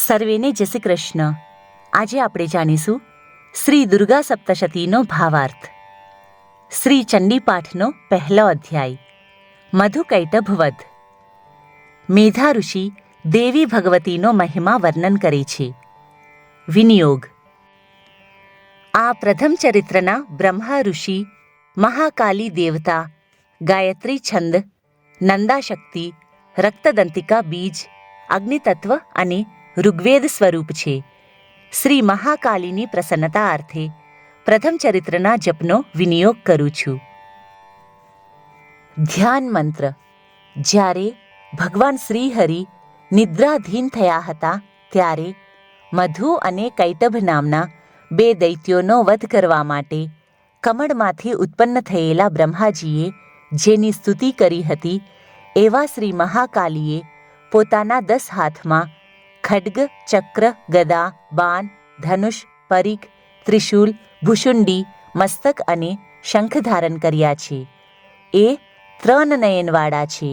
સર્વેને જય શ્રી કૃષ્ણ. આજે આપણે જાણીશું શ્રી દુર્ગા સપ્તશતીનો ભાવાર્થ. શ્રી ચંડીપાઠનો પહેલો અધ્યાય. મધુકૈટભ વધ. મેધા ઋષિ દેવી ભગવતીનો મહિમા વર્ણન કરે છે. વિનિયોગ. આ પ્રથમ ચરિત્રના બ્રહ્મા ઋષિ, મહાકાલી દેવતા, ગાયત્રી છંદ, નંદાશક્તિ, રક્તદંતિકા બીજ, અગ્નિતત્વ અને ઋગ્વેદ સ્વરૂપ છે. શ્રી મહાકાલીની પ્રસન્નતા અર્થે પ્રથમ ચરિત્રના જપનો વિનિયોગ કરું છું. ધ્યાન મંત્ર. જ્યારે ભગવાન શ્રીહરિ નિદ્રાધીન થયા હતા ત્યારે મધુ અને કૈટભ નામના બે દૈત્યોનો વધ કરવા માટે કમળમાંથી ઉત્પન્ન થયેલા બ્રહ્માજીએ જેની સ્તુતિ કરી હતી એવા શ્રી મહાકાલીએ પોતાના 10 હાથમાં ખડ્ગ, ચક્ર, ગદા, બાણ, ધનુષ, પરિઘ, ત્રિશૂલ, ભુશુંડી, મસ્તક અને શંખ ધારણ કર્યા છે. એ 3 નયનવાળા છે.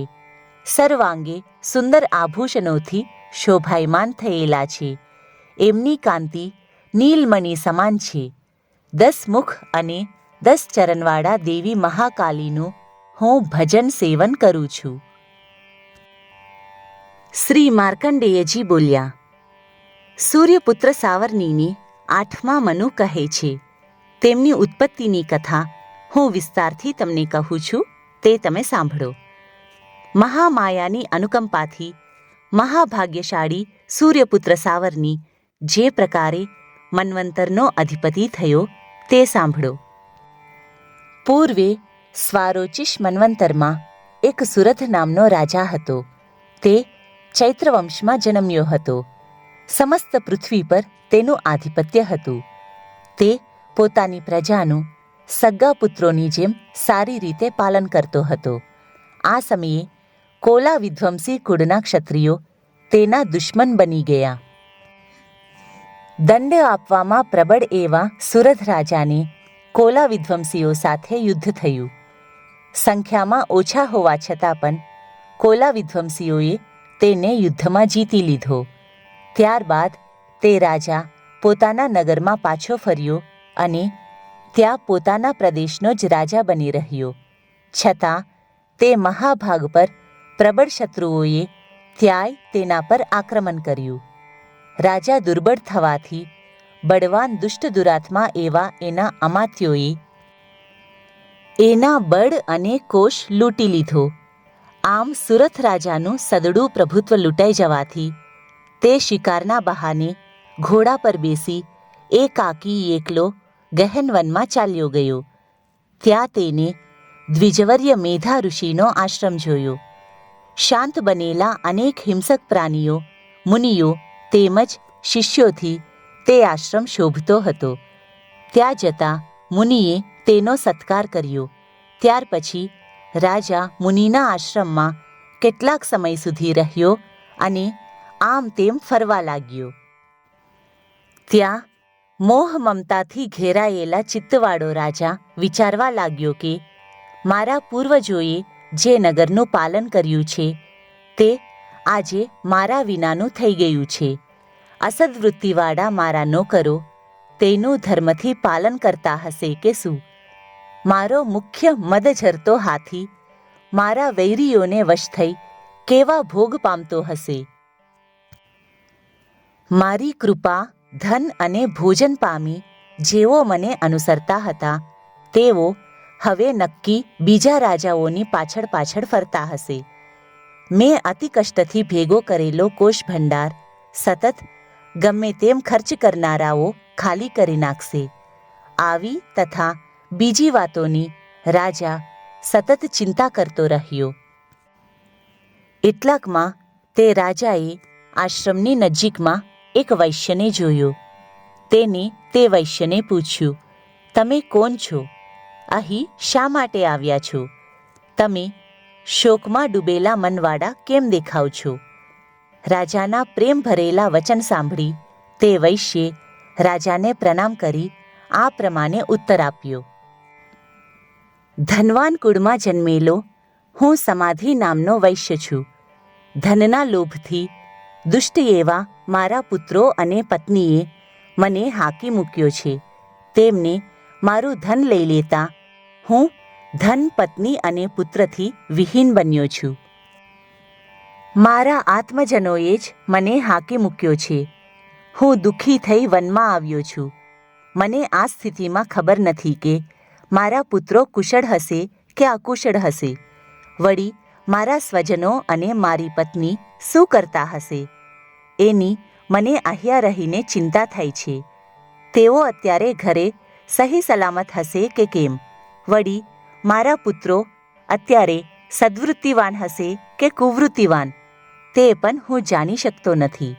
સર્વાંગે સુંદર આભૂષણોથી શોભાયમાન થયેલા છે. એમની કાંતિ નીલમણિ સમાન છે. 10 મુખ અને 10 ચરણવાળા દેવી મહાકાલીનું હું ભજન સેવન કરું છું. શ્રી માર્કંડેયજી બોલ્યા, સૂર્યપુત્ર સાવર્ણીને 8મા મનુ કહે છે. તેમની ઉત્પત્તિની કથા હું વિસ્તારથી તમને કહું છું, તે તમે સાંભળો. મહામાયાની અનુકંપાથી મહાભાગ્યશાળી સૂર્યપુત્ર સાવર્ણી જે પ્રકારે મન્વંતરનો અધિપતિ થયો તે સાંભળો. પૂર્વે સ્વારોચિષ મન્વંતરમાં એક સુરથ નામનો રાજા હતો. તે ચૈત્રવંશમાં જન્મ્યો હતો. સમસ્ત પૃથ્વી પર તેનું આધિપત્ય હતું. તે પોતાની પ્રજાનું સગા પુત્રોની જેમ સારી રીતે પાલન કરતો હતો. આ સમયે કોલા વિધ્વંસી કુળના ક્ષત્રિયો તેના દુશ્મન બની ગયા. દંડ આપવામાં પ્રબળ એવા સુરથ રાજાને કોલા વિધ્વંસીઓ સાથે યુદ્ધ થયું. સંખ્યામાં ઓછા હોવા છતાં પણ કોલા વિધ્વંસીઓએ તેને યુદ્ધમાં જીતી લીધો. ત્યારબાદ તે રાજા પોતાના નગરમાં પાછો ફર્યો અને ત્યાં પોતાના પ્રદેશનો જ રાજા બની રહ્યો. છતાં તે મહાભાગ પર પ્રબળ શત્રુઓએ ત્યાંય તેના પર આક્રમણ કર્યું. રાજા દુર્બળ થવાથી બળવાન દુષ્ટ દુરાત્મા એવા એના અમાત્યોએ એના બળ અને કોષ લૂંટી લીધો. આમ સુરથ રાજાનું સદડું પ્રભુત્વ લૂંટાઈ જવાથી તે શિકારના બહાને ઘોડા પર બેસી એકાકી એકલો ગહન વનમાં ચાલ્યો ગયો. ત્યાં તેને દ્વિજવર્ય મેધા ઋષિનો આશ્રમ જોયો. શાંત બનેલા અનેક હિંસક પ્રાણીઓ, મુનિઓ તેમજ શિષ્યોથી તે આશ્રમ શોભતો હતો. ત્યાં જતાં મુનિએ તેનો સત્કાર કર્યો. ત્યાર પછી રાજા મુનિના આશ્રમમાં કેટલાક સમય સુધી રહ્યો અને આમ તેમ ફરવા લાગ્યો. ત્યાં મોહ મમતાથી ઘેરાયેલા ચિત્તવાળો રાજા વિચારવા લાગ્યો કે મારા પૂર્વજોએ જે નગરનું પાલન કર્યું છે તે આજે મારા વિનાનું થઈ ગયું છે. અસદ્વૃત્તિવાળા મારા નોકરો તેનું ધર્મથી પાલન કરતા હશે કે શું? મારો મુખ્ય મદઝરતો હાથી મારા વૈરીઓને વશ થઈ કેવા ભોગ પામતો હશે? મારી કૃપા, ધન અને ભોજન પામી જેઓ મને અનુસરતા હતા તેઓ હવે નક્કી બીજા રાજાઓની પાછળ પાછળ ફરતા હશે. મેં અતિ કષ્ટથી ભેગો કરેલો કોષ ભંડાર સતત ગમે તેમ ખર્ચ કરનારાઓ ખાલી કરી નાખશે. આવી તથા બીજી વાતોની રાજા સતત ચિંતા કરતો રહ્યો. એટલાકમાં તે રાજાએ આશ્રમની નજીકમાં એક વૈશ્યને જોયો. તેને તે વૈશ્યને પૂછ્યું, તમે કોણ છો? અહીં શા માટે આવ્યા છો? તમે શોકમાં ડૂબેલા મનવાળા કેમ દેખાવ છો? રાજાના પ્રેમ ભરેલા વચન સાંભળી તે વૈશ્યે રાજાને પ્રણામ કરી આ પ્રમાણે ઉત્તર આપ્યો. ધનવાન કુળમાં જન્મેલો હું સમાધિ નામનો વૈશ્ય છું. ધનના લોભથી દુષ્ટ એવા મારા પુત્રો અને પત્નીએ મને હાંકી મૂક્યો છે. તેમને મારું ધન લઈ લેતા હું ધન, પત્ની અને પુત્રથી વિહીન બન્યો છું. મારા આત્મજનોએ જ મને હાંકી મૂક્યો છે. હું દુઃખી થઈ વનમાં આવ્યો છું. મને આ સ્થિતિમાં ખબર નથી કે મારા પુત્રો કુશળ હશે કે અકુશળ હશે. વળી મારા સ્વજનો અને મારી પત્ની શું કરતા હશે એની મને અહીંયા રહીને ચિંતા થાય છે. તેઓ અત્યારે ઘરે સહી સલામત હશે કે કેમ? વળી મારા પુત્રો અત્યારે સદ્વૃત્તિવાન હશે કે કુવૃત્તિવાન તે પણ હું જાણી શકતો નથી.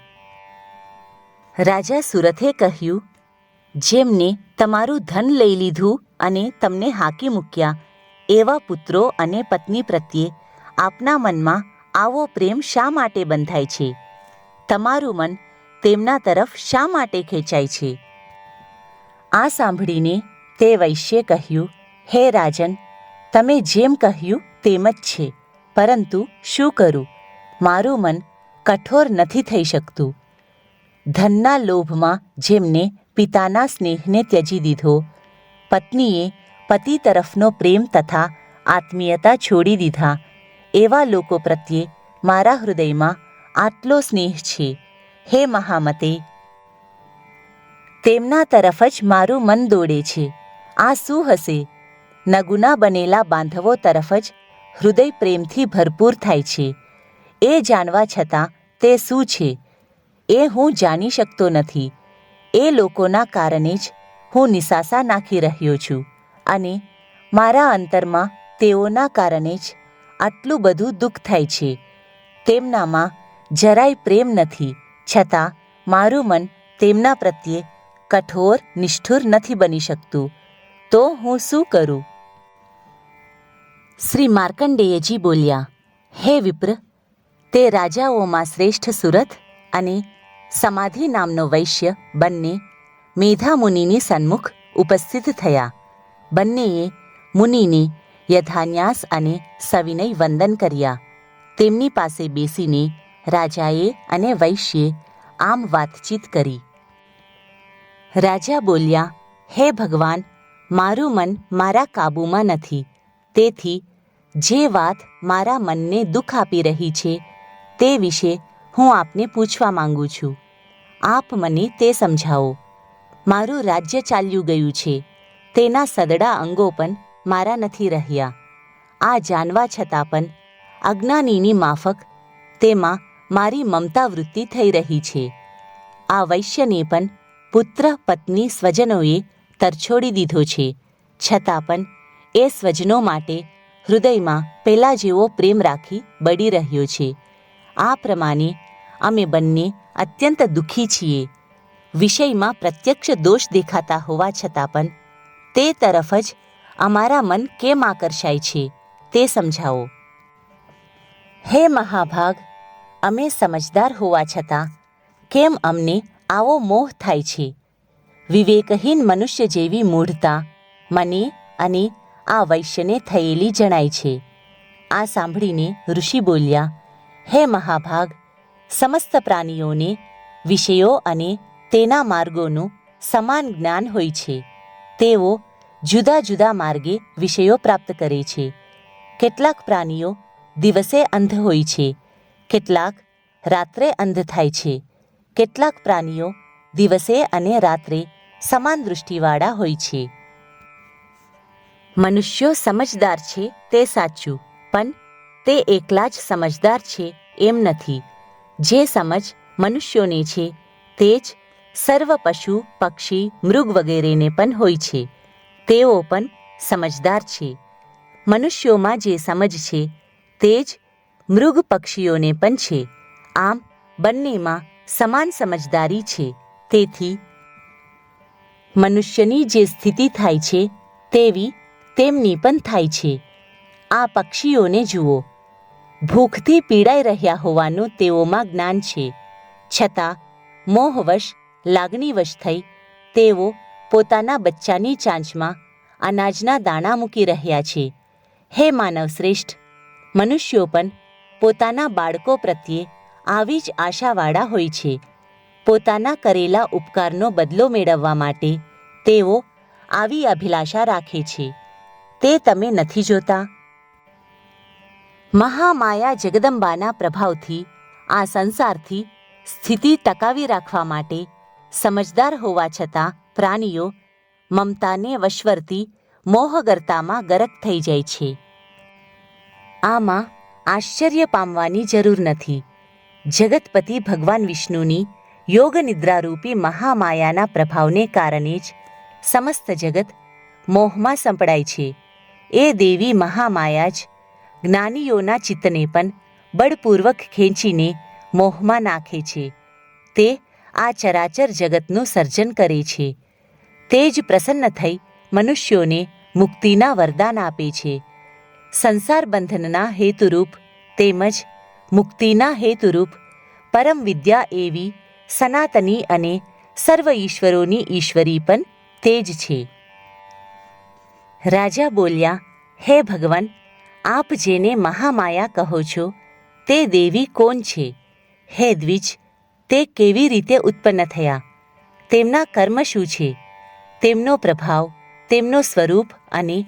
રાજા સુરથે કહ્યું, જેમને તમારું ધન લઈ લીધું અને તમને હાંકી મૂક્યા એવા પુત્રો અને પત્ની પ્રત્યે આપના મનમાં આવો પ્રેમ શા માટે બંધાય છે? તમારું મન તેમના તરફ શા માટે ખેંચાય છે? આ સાંભળીને તે વૈશ્યે કહ્યું, હે રાજન, તમે જેમ કહ્યું તેમ જ છે, પરંતુ શું કરું? મારું મન કઠોર નથી થઈ શકતું. ધનના લોભમાં જેમને પિતાના સ્નેહને ત્યજી દીધો, પત્નીએ પતિ તરફનો પ્રેમ તથા આત્મીયતા છોડી દીધા, એવા લોકો પ્રત્યે મારા હૃદયમાં આટલો સ્નેહ છે. હે મહામતે, તેમના તરફ જ મારું મન દોડે છે. આ શું હશે? નગુના બનેલા બાંધવો તરફ જ હૃદય પ્રેમથી ભરપૂર થાય છે. એ જાણવા છતાં તે શું છે એ હું જાણી શકતો નથી. એ લોકોના કારણે જ હું નિસાસા નાખી રહ્યો છું અને મારા અંતરમાં તેઓના કારણે જ આટલું બધું દુઃખ થાય છે. તેમનામાં જરાય પ્રેમ નથી, છતાં મારું મન તેમના પ્રત્યે કઠોર નિષ્ઠુર નથી બની શકતું. તો હું શું કરું? શ્રી માર્કંડેયજી બોલ્યા, હે વિપ્ર, તે રાજાઓમાં શ્રેષ્ઠ સુરથ અને સમાધિ નામનો વૈશ્ય બંને મેધા મુનિની સન્મુખ ઉપસ્થિત થયા. બંનેએ મુનિને યથાન્યાસ અને સવિનય વંદન કર્યા. તેમની પાસે બેસીને રાજાએ અને વૈશ્યે આમ વાતચીત કરી. રાજા બોલ્યા, હે ભગવાન, મારું મન મારા કાબૂમાં નથી. તેથી જે વાત મારા મનને દુઃખ આપી રહી છે તે વિશે હું આપને પૂછવા માંગુ છું. આપ મને તે સમજાવો. મારું રાજ્ય ચાલ્યું ગયું છે, તેના સદડા અંગો પણ મારા નથી રહ્યા. આ જાણવા છતાં પણ અજ્ઞાનીની માફક તેમાં મારી મમતા વૃત્તિ થઈ રહી છે. આ વૈશ્યને પણ પુત્ર, પત્ની, સ્વજનોએ તરછોડી દીધો છે, છતાં પણ એ સ્વજનો માટે હૃદયમાં પેલા જેવો પ્રેમ રાખી બળી રહ્યો છે. આ પ્રમાણે અમે બંને અત્યંત દુઃખી છીએ. વિષયમાં પ્રત્યક્ષ દોષ દેખાતા હોવા છતાં પણ તે તરફ જ અમારા મન કેમ આકર્ષાય છે તે સમજાવો. હે મહાભાગ, અમે સમજદાર હોવા છતાં કેમ અમને આવો મોહ થાય છે? વિવેકહીન મનુષ્ય જેવી મૂઢતા મને અને આ વૈશ્યને થયેલી જણાય છે. આ સાંભળીને ઋષિ બોલ્યા, હે મહાભાગ, સમસ્ત પ્રાણીઓને વિષયો અને તેના માર્ગોનું સમાન જ્ઞાન હોય છે. તેઓ જુદા જુદા માર્ગે વિષયો પ્રાપ્ત કરે છે. કેટલાક પ્રાણીઓ દિવસે અંધ હોય છે, કેટલાક રાત્રે અંધ થાય છે. કેટલાક પ્રાણીઓ દિવસે અને રાત્રે સમાન દૃષ્ટિવાળા હોય છે. મનુષ્યો સમજદાર છે તે સાચું, પણ તે એકલા જ સમજદાર છે એમ નથી. જે સમજ મનુષ્યોને છે તે જ સર્વ પશુ, પક્ષી, મૃગ વગેરેને પણ હોય છે. તેઓ પણ સમજદાર છે. મનુષ્યોમાં જે સમજ છે તે જ મૃગ, પક્ષીઓને પણ છે. આમ બંનેમાં સમાન સમજદારી છે. તેથી મનુષ્યની જે સ્થિતિ થાય છે તેવી તેમની પણ થાય છે. આ પક્ષીઓને જુઓ, ભૂખથી પીડાઈ રહ્યા હોવાનું તેઓમાં જ્ઞાન છે, છતાં મોહવશ, લાગણીવશ થઈ તેઓ પોતાના બચ્ચાની ચાંચમાં અનાજના દાણા મૂકી રહ્યા છે. હે માનવ શ્રેષ્ઠ, મનુષ્યો પણ પોતાના બાળકો પ્રત્યે આવી જ આશાવાળા હોય છે. પોતાના કરેલા ઉપકારનો બદલો મેળવવા માટે તેઓ આવી અભિલાષા રાખે છે. તે તમે નથી જોતા? મહામાયા જગદંબાના પ્રભાવથી આ સંસારથી સ્થિતિ ટકાવી રાખવા માટે સમજદાર હોવા છતાં પ્રાણીઓ મમતાને વશવર્તી મોહગર્તામાં ગરક થઈ જાય છે. આમાં આશ્ચર્ય પામવાની જરૂર નથી. જગતપતિ ભગવાન વિષ્ણુની યોગ નિદ્રારૂપી મહામાયાના પ્રભાવને કારણે જ સમસ્ત જગત મોહમાં સંપડાય છે. એ દેવી મહામાયા જ જ્ઞાનીઓના ચિત્તને પણ બળપૂર્વક ખેંચીને મોહમાં નાખે છે. તે આ ચરાચર જગતનું સર્જન કરે છે. તે જ પ્રસન્ન થઈ મનુષ્યોને મુક્તિના વરદાન આપે છે. સંસાર બંધનના હેતુરૂપ તેમજ મુક્તિના હેતુરૂપ પરમ વિદ્યા એવી સનાતની અને સર્વ ઈશ્વરોની ઈશ્વરી પણ તે જ છે. રાજા બોલ્યા, હે ભગવાન, આપ જેને મહામાયા કહો છો તે દેવી કોણ છે? હે દ્વિજ, તે કેવી રીતે ઉત્પન્ન થયા? તેમના કર્મ શું છે? તેમનો પ્રભાવ, તેમનો સ્વરૂપ અને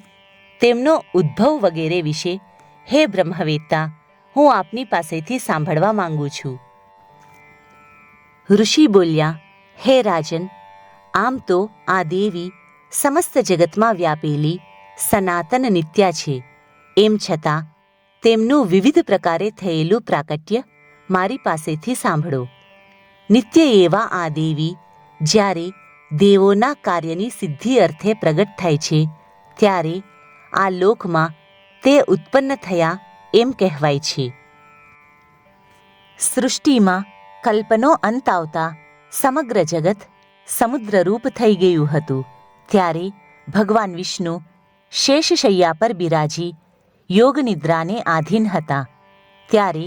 તેમનો ઉદ્ભવ વગેરે વિશે હે બ્રહ્મવેત્તા, હું આપની પાસેથી સાંભળવા માંગુ છું. ઋષિ બોલ્યા, હે રાજન, આમ તો આ દેવી સમસ્ત જગતમાં વ્યાપેલી સનાતન નિત્યા છે. એમ છતાં તેમનું વિવિધ પ્રકારે થયેલું પ્રાકટ્ય મારી પાસેથી સાંભળો. નિત્ય એવા આ દેવી જ્યારે દેવોના કાર્યની સિદ્ધિ અર્થે પ્રગટ થાય છે ત્યારે આ લોકમાં તે ઉત્પન્ન થયા એમ કહેવાય છે. સૃષ્ટિમાં કલ્પનો અંત આવતા સમગ્ર જગત સમુદ્રરૂપ થઈ ગયું હતું. ત્યારે ભગવાન વિષ્ણુ શેષશૈયા પર બિરાજી યોગ નિદ્રાને આધીન હતા. ત્યારે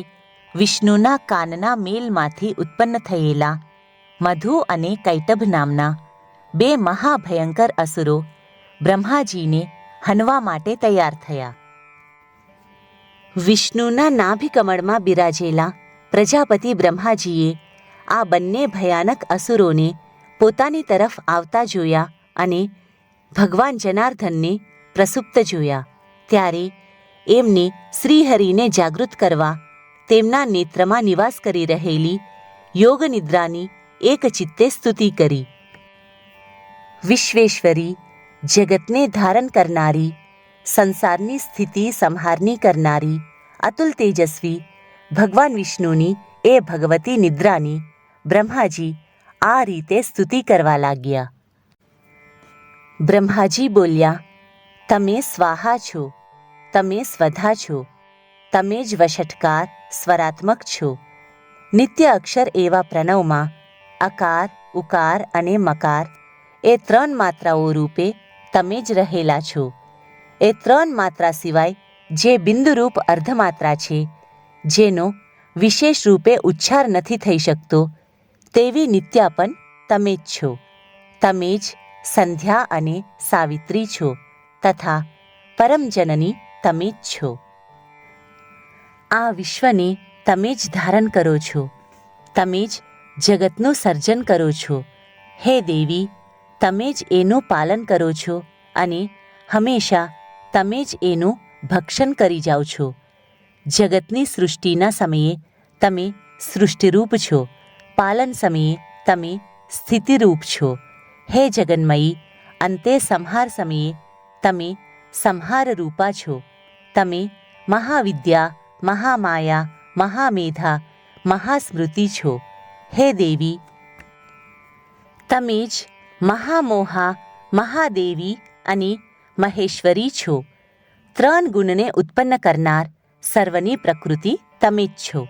વિષ્ણુના કાનના મેલમાંથી ઉત્પન્ન થયેલા મધુ અને કૈટભ નામના બે મહાભયંકર અસુરો બ્રહ્માજીને હનવા માટે તૈયાર થયા. વિષ્ણુના નાભિકમળમાં બિરાજેલા પ્રજાપતિ બ્રહ્માજીએ આ બંને ભયાનક અસુરોને પોતાની તરફ આવતા જોયા અને ભગવાન જનાર્દનને પ્રસુપ્ત જોયા. ત્યારે એમને શ્રીહરિને જાગૃત કરવા તેમના નેત્રમાં નિવાસ કરી રહેલી યોગ નિદ્રાની એક ચિત્તે સ્તુતિ કરી. વિશ્વેશ્વરી, જગતને ધારણ કરનારી, સંસારની સ્થિતિ સંહારની કરનારી, અતુલ તેજસ્વી ભગવાન વિષ્ણુની એ ભગવતી નિદ્રાની બ્રહ્માજી આ રીતે સ્તુતિ કરવા લાગ્યા. બ્રહ્માજી બોલ્યા, તમે સ્વાહા છો, તમે સ્વધા છો, તમે જ વષટકાર સ્વરાત્મક છો. નિત્ય અક્ષર એવા પ્રણવમાં અકાર, ઉકાર અને મકાર એ ત્રણ માત્રાઓ રૂપે તમે જ રહેલા છો. એ ત્રણ માત્રા સિવાય જે બિંદુરૂપ અર્ધમાત્રા છે, જેનો વિશેષ રૂપે ઉચ્ચાર નથી થઈ શકતો, તેવી નિત્યા પણ તમે જ છો. તમે જ સંધ્યા અને સાવિત્રી છો તથા પરમજનની તમે જ છો. આ વિશ્વને તમે જ ધારણ કરો છો. તમે જ જગતનું સર્જન કરો છો. હે દેવી, તમે જ એનું પાલન કરો છો અને હંમેશા તમે જ એનું ભક્ષણ કરી જાઓ છો. જગતની સૃષ્ટિના સમયે તમે સૃષ્ટિરૂપ છો, પાલન સમયે તમે સ્થિતિરૂપ છો. હે જગન્મયી, અંતે સંહાર સમયે તમે સંહાર રૂપા છો. તમે મહાવિદ્યા, મહામાયા, મહામેધા, મહાસ્મૃતિ છો. હે દેવી, તમે જ મહામોહા, મહાદેવી અને મહેશ્વરી છો. ત્રણ ગુણને ઉત્પન્ન કરનાર સર્વની પ્રકૃતિ તમે જ છો.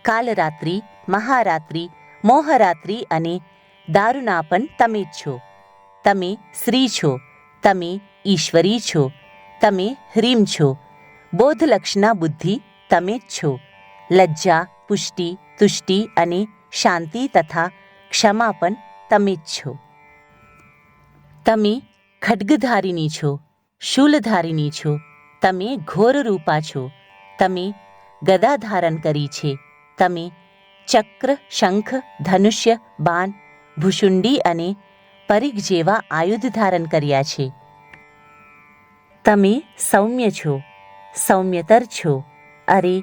કાલરાત્રિ, મહારાત્રિ, મોહરાત્રિ અને દારુણા પણ તમે જ છો. તમે શ્રી છો, તમે ઈશ્વરી છો, તમે હ્રીમ છો. બોધલક્ષણા બુદ્ધિ તમે જ છો. લજ્જા, પુષ્ટિ, તુષ્ટિ અને શાંતિ તથા ક્ષમા પણ તમે જ છો. તમે ખડ્ગધારિણી છો, શૂલધારિણી છો, તમે ઘોર રૂપા છો. તમે ગદા ધારણ કરી છે, તમે ચક્ર, શંખ, ધનુષ્ય, બાણ, ભૂષુંડી અને પરિઘ જેવા આયુધ ધારણ કર્યા છે. તમે સૌમ્ય છો, સૌમ્યતર છો. અરે,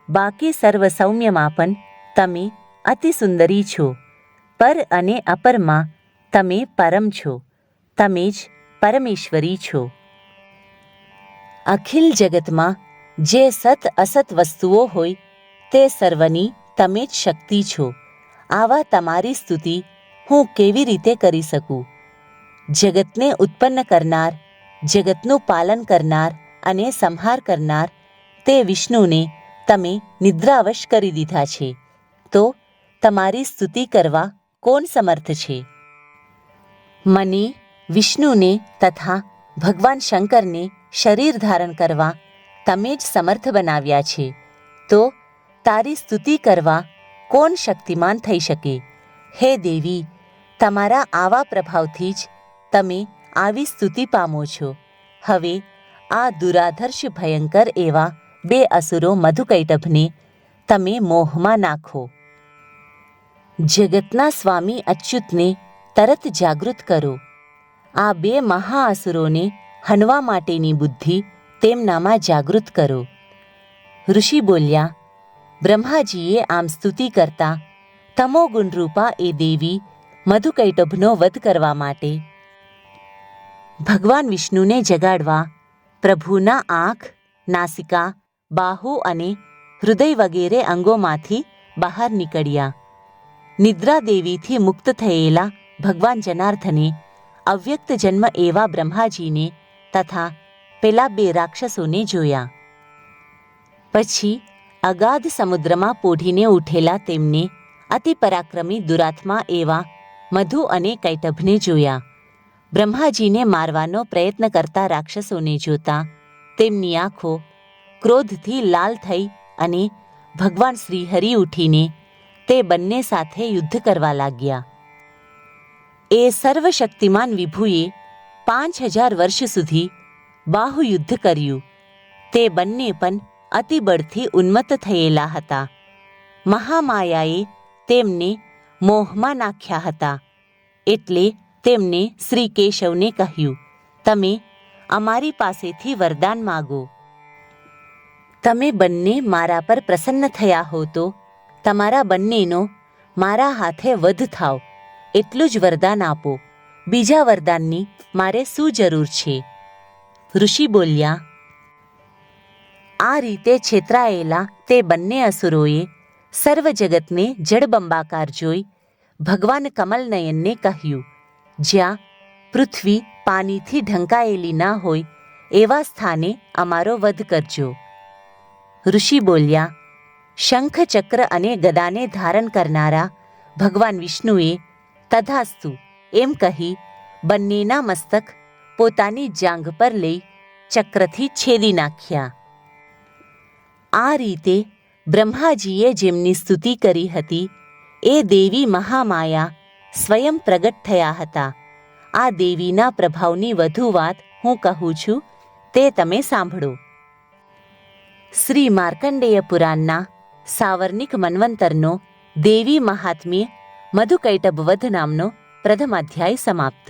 બાકી સર્વ સૌમ્યમાં પણ તમે અતિ સુંદરી છો. પર અને અપરમાં તમે પરમ છો. તમે જ પરમેશ્વરી છો. અખિલ જગતમાં જે સત અસત વસ્તુઓ હોય તે સર્વની તમે જ શક્તિ છો. આવા તમારી સ્તુતિ હું કેવી રીતે કરી શકું? જગતને ઉત્પન્ન કરનાર, જગતનું પાલન કરનાર અને સંહાર કરનાર તે વિષ્ણુને તમે નિદ્રાવશ કરી દીધા છે. તો તમારી સ્તુતિ કરવા કોણ સમર્થ છે? મને, વિષ્ણુને તથા ભગવાન શંકરને શરીર ધારણ કરવા તમે જ સમર્થ બનાવ્યા છે. તો તારી સ્તુતિ કરવા કોણ શક્તિમાન થઈ શકે? હે દેવી, તમારા આવા પ્રભાવથી જ તમે આવી સ્તુતિ પામો છો. હવે આ દુરાધર્ષ ભયંકર એવા 2 અસુરો મધુકૈટભને તમે મોહમાં નાખો. જગતના સ્વામી અચ્યુતને તરત જાગૃત કરો. આ 2 મહાઅસુરોને હણવા માટેની બુદ્ધિ તેમનામાં જાગૃત કરો. ઋષિ બોલ્યા, બ્રહ્માજીએ આમ સ્તુતિ કરતા તમોગુણરૂપા એ દેવી મધુકૈટભનો વધ કરવા માટે ભગવાન વિષ્ણુને જગાડવા પ્રભુના આંખ, નાસિકા, બાહુ અને હૃદય વગેરે અંગોમાંથી બહાર નીકળ્યા. નિદ્રા દેવીથી મુક્ત થયેલા ભગવાન જનાર્દને અવ્યક્ત જન્મ એવા બ્રહ્માજીને તથા પેલા 2 રાક્ષસોને જોયા. પછી અગાધ સમુદ્રમાં પોઢીને ઉઠેલા તેમને અતિ પરાક્રમી દુરાત્મા એવા મધુ અને કૈટભને જોયા. બ્રહ્માજીને મારવાનો પ્રયત્ન કરતા રાક્ષસોને જોતા તેમની આંખો ક્રોધથી લાલ થઈ અને ભગવાન શ્રીહરિ ઉઠીને તે બંને સાથે યુદ્ધ કરવા લાગ્યા. એ સર્વશક્તિમાન વિભુએ 5000 વર્ષ સુધી બાહુયુદ્ધ કર્યું. તે બંને પણ અતિબળથી ઉન્મત્ત થયેલા હતા. મહામાયાએ તેમને મોહમાં નાખ્યા હતા. એટલે તેમને શ્રી કેશવને કહ્યું, તમે અમારી પાસેથી વરદાન માગો. તમે બંને મારા પર પ્રસન્ન થયા હો તો તમારા બંનેનો મારા હાથે વધ થાવ એટલું જ વરદાન આપો. બીજા વરદાનની મારે શું જરૂર છે? ઋષિ બોલ્યા, આ રીતે છેતરાયેલા તે બંને અસુરોએ સર્વ જગતને જળબંબાકાર જોઈ ભગવાન કમલનયનને કહ્યું, જ્યાં પૃથ્વી પાણીથી ઢંકાયેલી ના હોય એવા સ્થાને અમારો વધ કરજો. ઋષિ બોલ્યા, શંખ, ચક્ર અને ગદાને ધારણ કરનારા ભગવાન વિષ્ણુએ તથાસ્તુ એમ કહી બંનેના મસ્તક પોતાની જાંઘ પર લઈ ચક્રથી છેદી નાખ્યા. આ રીતે બ્રહ્માજીએ જેમની સ્તુતિ કરી હતી એ દેવી મહામાયા સ્વયં પ્રગટ થયા હતા. આ દેવીના પ્રભાવની વધુ વાત હું કહું છું તે તમે સાંભળો. શ્રી માર્કંડેય પુરાણના સાવર્ણિક મન્વંતરનો દેવી મહાત્મ્ય મધુકૈટભ વધ નામનો પ્રથમ અધ્યાય સમાપ્ત.